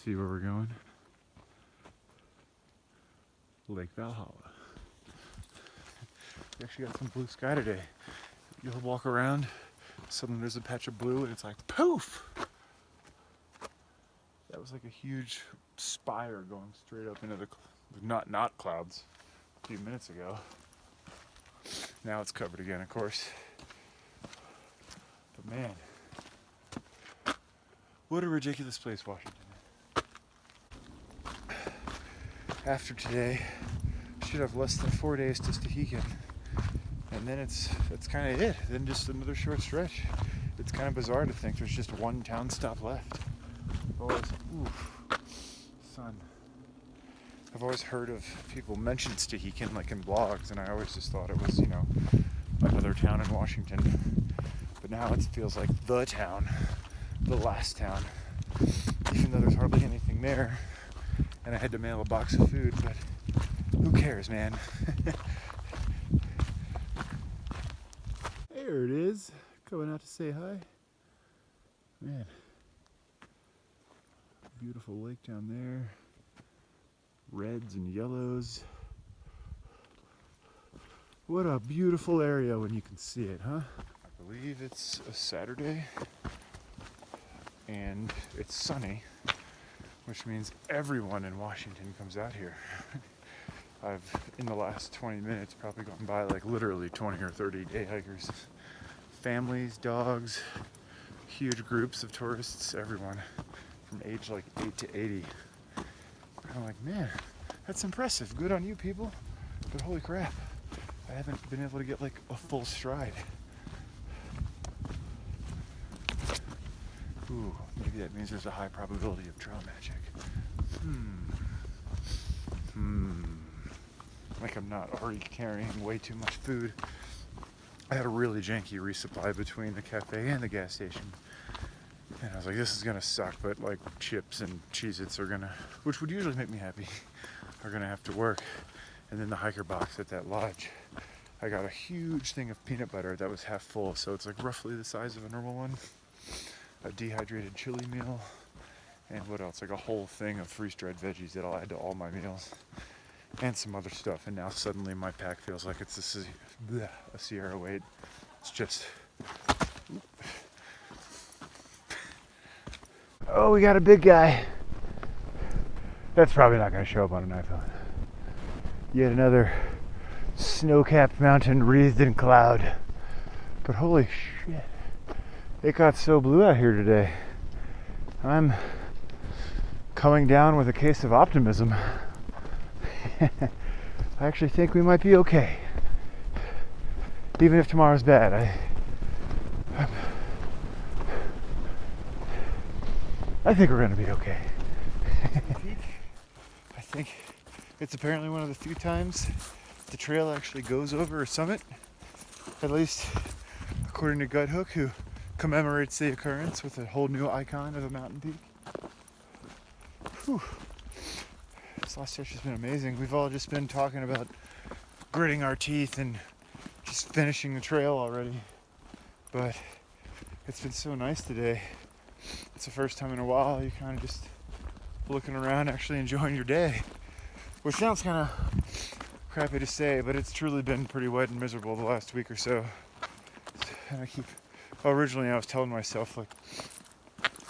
see where we're going. Lake Valhalla. We actually got some blue sky today. You'll walk around, suddenly there's a patch of blue and it's like poof! That was like a huge spire going straight up into the not clouds a few minutes ago. Now it's covered again, of course. But man, what a ridiculous place Washington is. After today, should have less than 4 days to Stehekin. And then that's kind of it. Then just another short stretch. It's kind of bizarre to think there's just one town stop left. Sun. I've always heard of people mention Stehekin like in blogs, and I always just thought it was, another town in Washington. But now it feels like the town, the last town. Even though there's hardly anything there, and I had to mail a box of food, but who cares, man? There it is, coming out to say hi. Man, beautiful lake down there. Reds and yellows. What a beautiful area when you can see it, huh? I believe it's a Saturday and it's sunny, which means everyone in Washington comes out here. I've, in the last 20 minutes, probably gone by like literally 20 or 30 day hikers. Families, dogs, huge groups of tourists, everyone from age like 8 to 80. I'm like, man, that's impressive. Good on you people. But holy crap, I haven't been able to get like a full stride. Ooh, maybe that means there's a high probability of trail magic. Like I'm not already carrying way too much food. I had a really janky resupply between the cafe and the gas station. And I was like, this is gonna suck, but like chips and Cheez-Its are gonna, which would usually make me happy, are gonna have to work. And then the hiker box at that lodge, I got a huge thing of peanut butter that was half full, so it's like roughly the size of a normal one. A dehydrated chili meal, and what else? Like a whole thing of freeze-dried veggies that I'll add to all my meals. And some other stuff, and now suddenly my pack feels like it's a Sierra weight. It's just... Oh, we got a big guy. That's probably not going to show up on an iPhone. Yet another snow-capped mountain wreathed in cloud. But holy shit, it got so blue out here today. I'm coming down with a case of optimism. I actually think we might be okay. Even if tomorrow's bad, I think we're gonna be okay. I think it's apparently one of the few times the trail actually goes over a summit, at least according to Gut Hook, who commemorates the occurrence with a whole new icon of a mountain peak. Whew. This last stretch has been amazing. We've all just been talking about gritting our teeth and just finishing the trail already. But it's been so nice today. It's the first time in a while you kind of just looking around, actually enjoying your day. Which sounds kind of crappy to say, but it's truly been pretty wet and miserable the last week or so. And originally I was telling myself, like,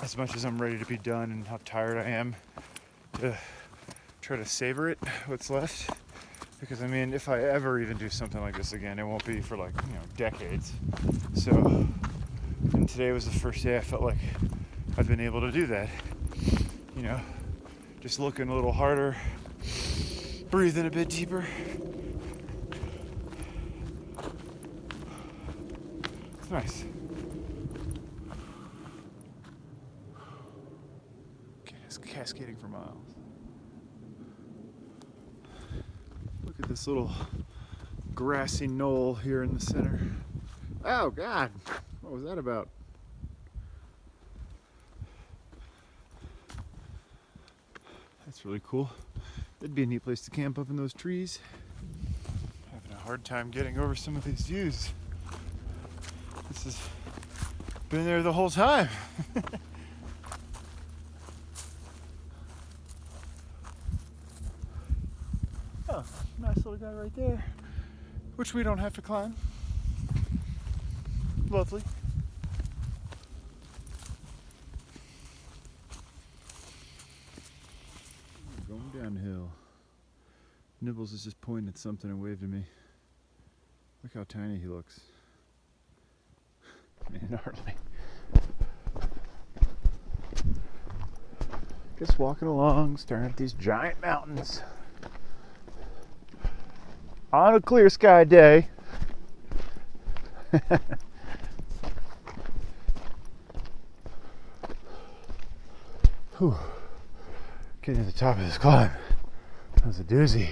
as much as I'm ready to be done and how tired I am, to try to savor it, what's left. Because I mean, if I ever even do something like this again, it won't be for like, decades. So, and today was the first day I felt like I've been able to do that. Just looking a little harder, breathing a bit deeper. It's nice. Okay, it's cascading for miles. Look at this little grassy knoll here in the center. Oh God, what was that about? That's really cool. That'd be a neat place to camp up in those trees. Having a hard time getting over some of these views. This has been there the whole time. Oh, nice little guy right there, which we don't have to climb. Lovely. We're going downhill. Nibbles is just pointing at something and waved at me. Look how tiny he looks. Man, hardly. Just walking along, staring at these giant mountains. On a clear sky day. Whew. Getting to the top of this climb. That was a doozy.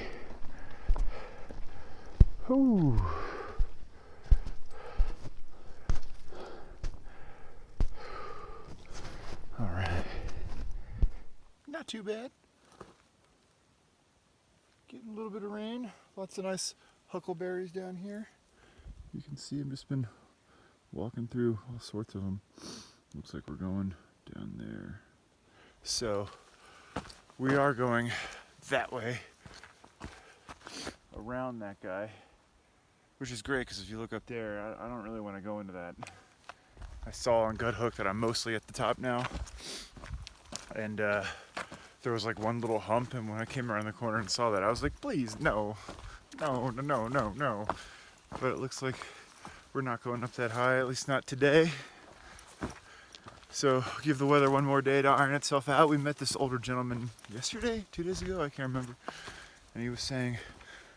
Whew. All right. Not too bad. Getting a little bit of rain. Lots of nice huckleberries down here. You can see I've just been walking through all sorts of them. Looks like we're going down there. So we are going that way around that guy, which is great because if you look up there, I don't really want to go into that. I saw on Gut Hook that I'm mostly at the top now, and there was like one little hump, and when I came around the corner and saw that, I was like, please, no. But it looks like we're not going up that high, at least not today. So give the weather one more day to iron itself out. We met this older gentleman yesterday, 2 days ago, I can't remember. And he was saying,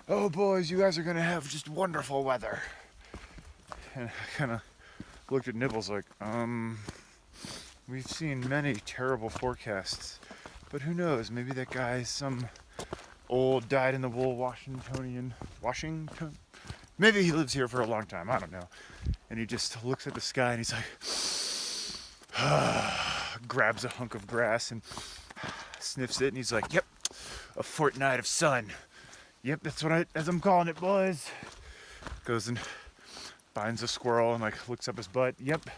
oh boys, you guys are gonna have just wonderful weather. And I kind of looked at Nibbles like, we've seen many terrible forecasts, but who knows, maybe that guy's some old dyed-in-the-wool Washington, maybe he lives here for a long time, I don't know. And he just looks at the sky and he's like, grabs a hunk of grass and sniffs it, and he's like, yep, a fortnight of sun. Yep, as I'm calling it, boys. Goes and finds a squirrel and like looks up his butt. Yep,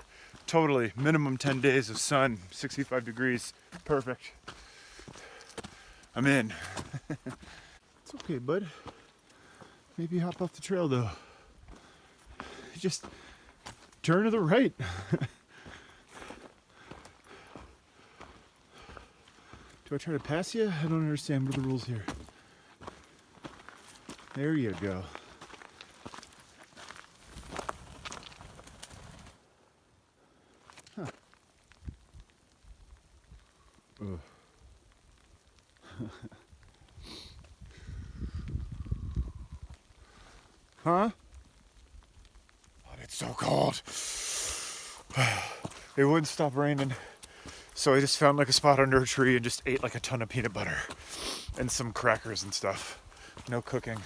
totally, minimum 10 days of sun, 65 degrees, perfect. I'm in. It's okay, bud. Maybe hop off the trail though. Just turn to the right. Do I try to pass you? I don't understand. What are the rules here? There you go. Huh. Ugh. Huh? Oh, it's so cold. It wouldn't stop raining. So I just found like a spot under a tree and just ate like a ton of peanut butter and some crackers and stuff. No cooking.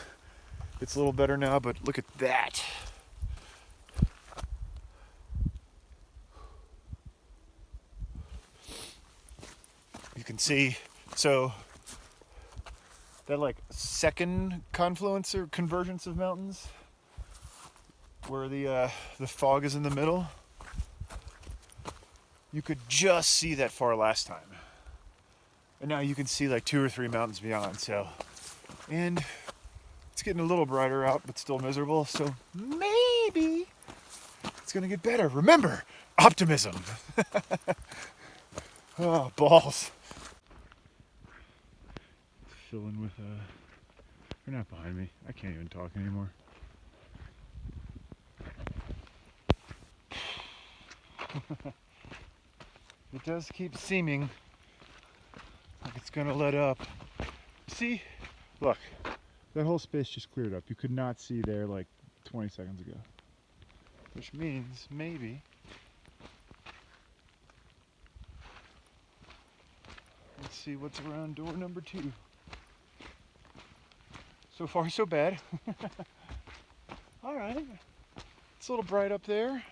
It's a little better now, but look at that. You can see, so that like second confluence or convergence of mountains where the fog is in the middle. You could just see that far last time. And now you can see like 2 or 3 mountains beyond, so. And it's getting a little brighter out, but still miserable, so maybe it's gonna get better. Remember, optimism. Oh, balls. Filling with, you're not behind me. I can't even talk anymore. It does keep seeming like it's gonna let up. See? Look, that whole space just cleared up. You could not see there like 20 seconds ago. Which means maybe let's see what's around door number 2. So far so bad. Alright. It's a little bright up there. A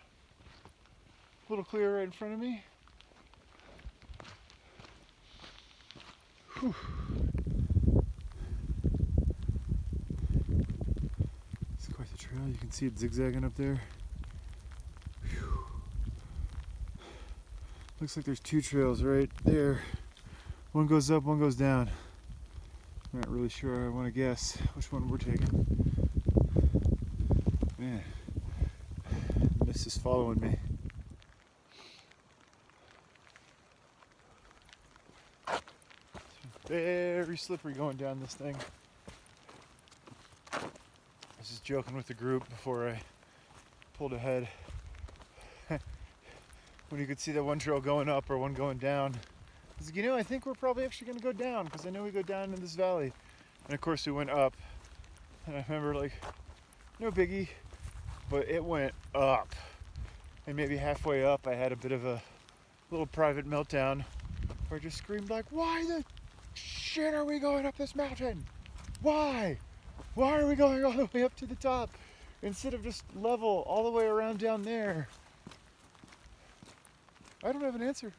little clear right in front of me. Whew. It's quite the trail. You can see it zigzagging up there. Whew. Looks like there's 2 trails right there. One goes up, one goes down. Not really sure. I want to guess which one we're taking. Man, Miss is following me. Very slippery going down this thing. I was just joking with the group before I pulled ahead. When you could see that one trail going up or one going down. I was like, you know, I think we're probably actually going to go down because I know we go down in this valley. And of course we went up. And I remember like, no biggie, but it went up. And maybe halfway up I had a bit of a little private meltdown where I just screamed like, why the shit are we going up this mountain? Why? Why are we going all the way up to the top instead of just level all the way around down there? I don't have an answer.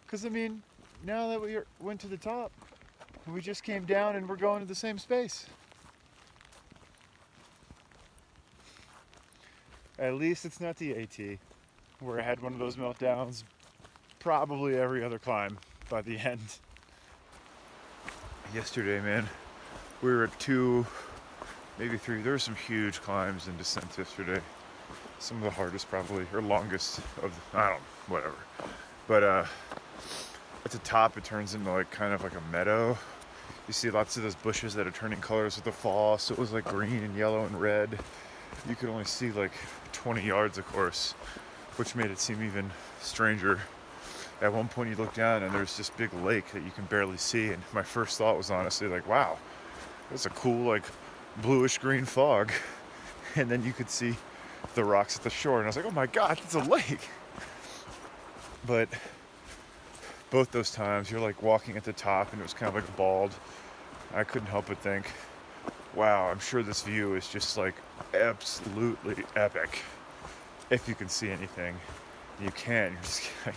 Because I mean, now that we went to the top, we just came down and we're going to the same space. At least it's not the AT, where I had one of those meltdowns probably every other climb by the end. Yesterday, man, we were at 2, maybe 3. There were some huge climbs and descents yesterday. Some of the hardest probably, or longest of the, I don't know, whatever. But at the top it turns into like kind of like a meadow. You see lots of those bushes that are turning colors with the fall, so it was like green and yellow and red. You could only see like 20 yards, of course, which made it seem even stranger. At one point you look down and there's this big lake that you can barely see, and my first thought was honestly like, wow, that's a cool like bluish green fog. And then you could see the rocks at the shore, and I was like, oh my god, it's a lake. But both those times you're like walking at the top and it was kind of like bald. I couldn't help but think, wow, I'm sure this view is just like absolutely epic. If you can see anything. You can. You're just like,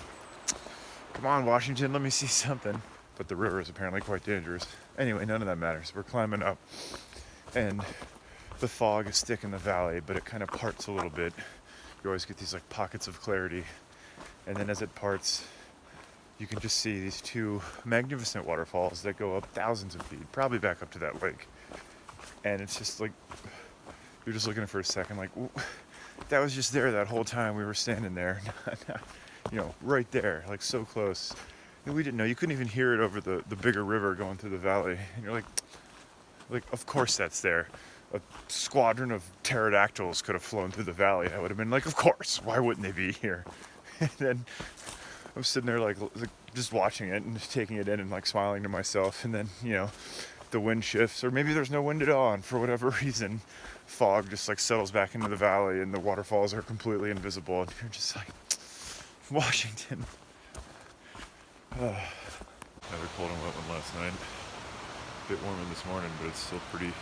come on, Washington, let me see something. But the river is apparently quite dangerous. Anyway, none of that matters. We're climbing up and the fog is thick in the valley, but it kind of parts a little bit. You always get these like pockets of clarity. And then as it parts, you can just see these 2 magnificent waterfalls that go up thousands of feet, probably back up to that lake. And it's just like, you're just looking for a second, like, that was just there that whole time we were standing there. You know, right there, like so close. And we didn't know, you couldn't even hear it over the bigger river going through the valley. And you're like, of course that's there. A squadron of pterodactyls could have flown through the valley. I would have been like, of course, why wouldn't they be here? And then I'm sitting there like just watching it and just taking it in and like smiling to myself. And then, you know, the wind shifts, or maybe there's no wind at all, and for whatever reason, fog just like settles back into the valley and the waterfalls are completely invisible. And you're just like, Washington. Another cold and wet one last night. A bit warmer this morning, but it's still pretty,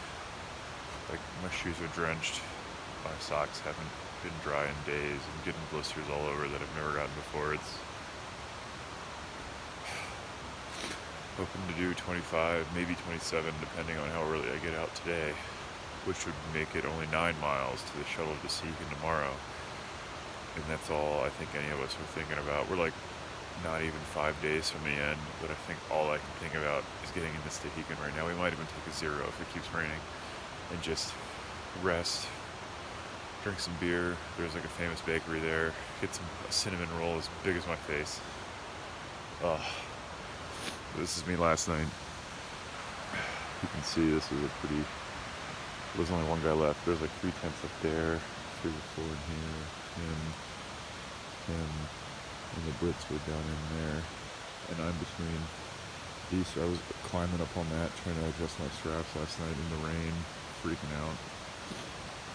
like my shoes are drenched. My socks haven't been dry in days. I'm getting blisters all over that I've never gotten before. It's hoping to do 25, maybe 27, depending on how early I get out today, which would make it only 9 miles to the shuttle to Seegan tomorrow. And that's all I think any of us are thinking about. We're like not even 5 days from the end, but I think all I can think about is getting into Stehekin right now. We might even take a 0 if it keeps raining and just rest, drink some beer. There's like a famous bakery there. Get a cinnamon roll as big as my face. This is me last night. You can see this is a pretty, there's only one guy left. There's like 3 tents up there, 3 or 4 in here, him, and the Brits were down in there. And I'm between these. So I was climbing up on that, trying to adjust my straps last night in the rain, freaking out.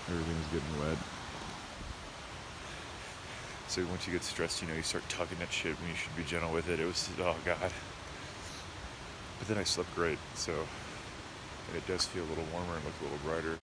Everything was getting wet. So once you get stressed, you know, you start tugging at shit when you should be gentle with it. It was, oh God. But then I slept great, so it does feel a little warmer and look a little brighter.